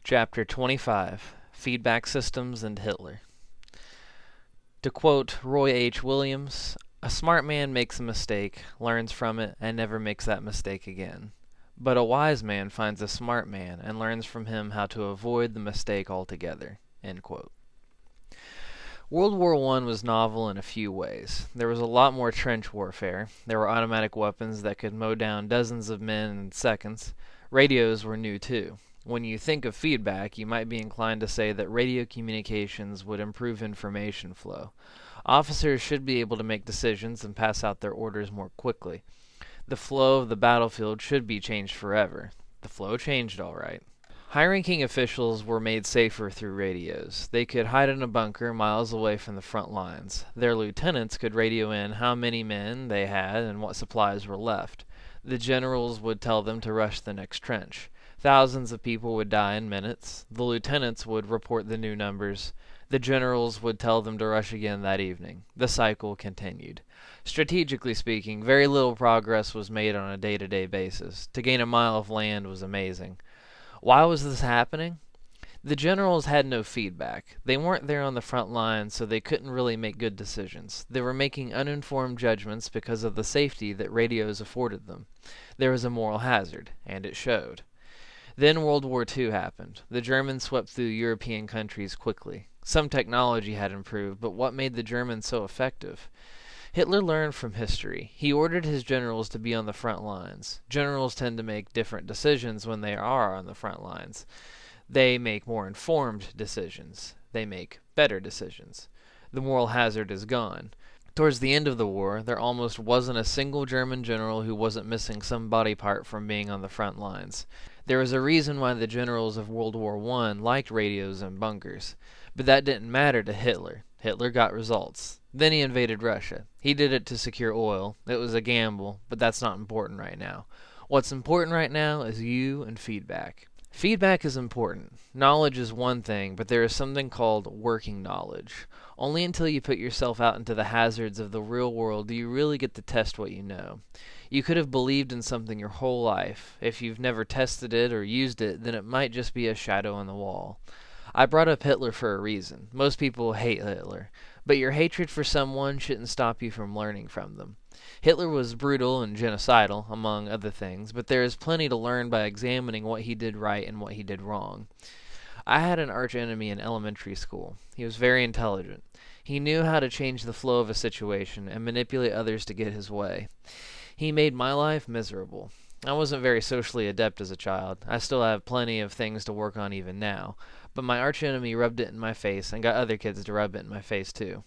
Chapter 25: Feedback Systems and Hitler. To quote Roy H. Williams, "A smart man makes a mistake, learns from it, and never makes that mistake again. But a wise man finds a smart man and learns from him how to avoid the mistake altogether." End quote. World War I was novel in a few ways. There was a lot more trench warfare. There were automatic weapons that could mow down dozens of men in seconds. Radios were new too. When you think of feedback, you might be inclined to say that radio communications would improve information flow. Officers should be able to make decisions and pass out their orders more quickly. The flow of the battlefield should be changed forever. The flow changed all right. High-ranking officials were made safer through radios. They could hide in a bunker miles away from the front lines. Their lieutenants could radio in how many men they had and what supplies were left. The generals would tell them to rush the next trench. Thousands of people would die in minutes. The lieutenants would report the new numbers. The generals would tell them to rush again that evening. The cycle continued. Strategically speaking, very little progress was made on a day-to-day basis. To gain a mile of land was amazing. Why was this happening? The generals had no feedback. They weren't there on the front lines, so they couldn't really make good decisions. They were making uninformed judgments because of the safety that radios afforded them. There was a moral hazard, and it showed. Then World War II happened. The Germans swept through European countries quickly. Some technology had improved, but what made the Germans so effective? Hitler learned from history. He ordered his generals to be on the front lines. Generals tend to make different decisions when they are on the front lines. They make more informed decisions. They make better decisions. The moral hazard is gone. Towards the end of the war, there almost wasn't a single German general who wasn't missing some body part from being on the front lines. There was a reason why the generals of World War I liked radios and bunkers. But that didn't matter to Hitler. Hitler got results. Then he invaded Russia. He did it to secure oil. It was a gamble, but that's not important right now. What's important right now is you and feedback. Feedback is important. Knowledge is one thing, but there is something called working knowledge. Only until you put yourself out into the hazards of the real world do you really get to test what you know. You could have believed in something your whole life. If you've never tested it or used it, then it might just be a shadow on the wall. I brought up Hitler for a reason. Most people hate Hitler. But your hatred for someone shouldn't stop you from learning from them. Hitler was brutal and genocidal, among other things, but there is plenty to learn by examining what he did right and what he did wrong. I had an archenemy in elementary school. He was very intelligent. He knew how to change the flow of a situation and manipulate others to get his way. He made my life miserable. I wasn't very socially adept as a child. I still have plenty of things to work on even now. But my archenemy rubbed it in my face and got other kids to rub it in my face too.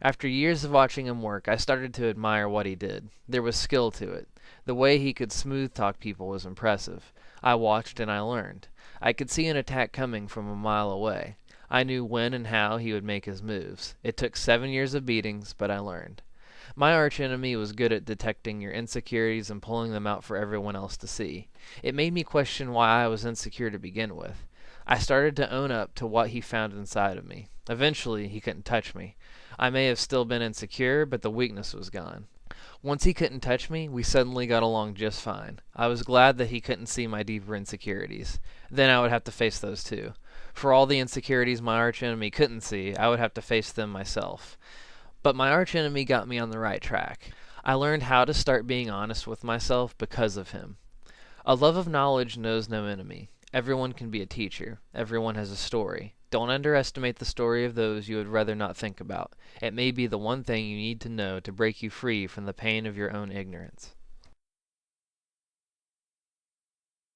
After years of watching him work, I started to admire what he did. There was skill to it. The way he could smooth talk people was impressive. I watched and I learned. I could see an attack coming from a mile away. I knew when and how he would make his moves. It took 7 years of beatings, but I learned. My archenemy was good at detecting your insecurities and pulling them out for everyone else to see. It made me question why I was insecure to begin with. I started to own up to what he found inside of me. Eventually, he couldn't touch me. I may have still been insecure, but the weakness was gone. Once he couldn't touch me, we suddenly got along just fine. I was glad that he couldn't see my deeper insecurities. Then I would have to face those too. For all the insecurities my archenemy couldn't see, I would have to face them myself. But my archenemy got me on the right track. I learned how to start being honest with myself because of him. A love of knowledge knows no enemy. Everyone can be a teacher. Everyone has a story. Don't underestimate the story of those you would rather not think about. It may be the one thing you need to know to break you free from the pain of your own ignorance.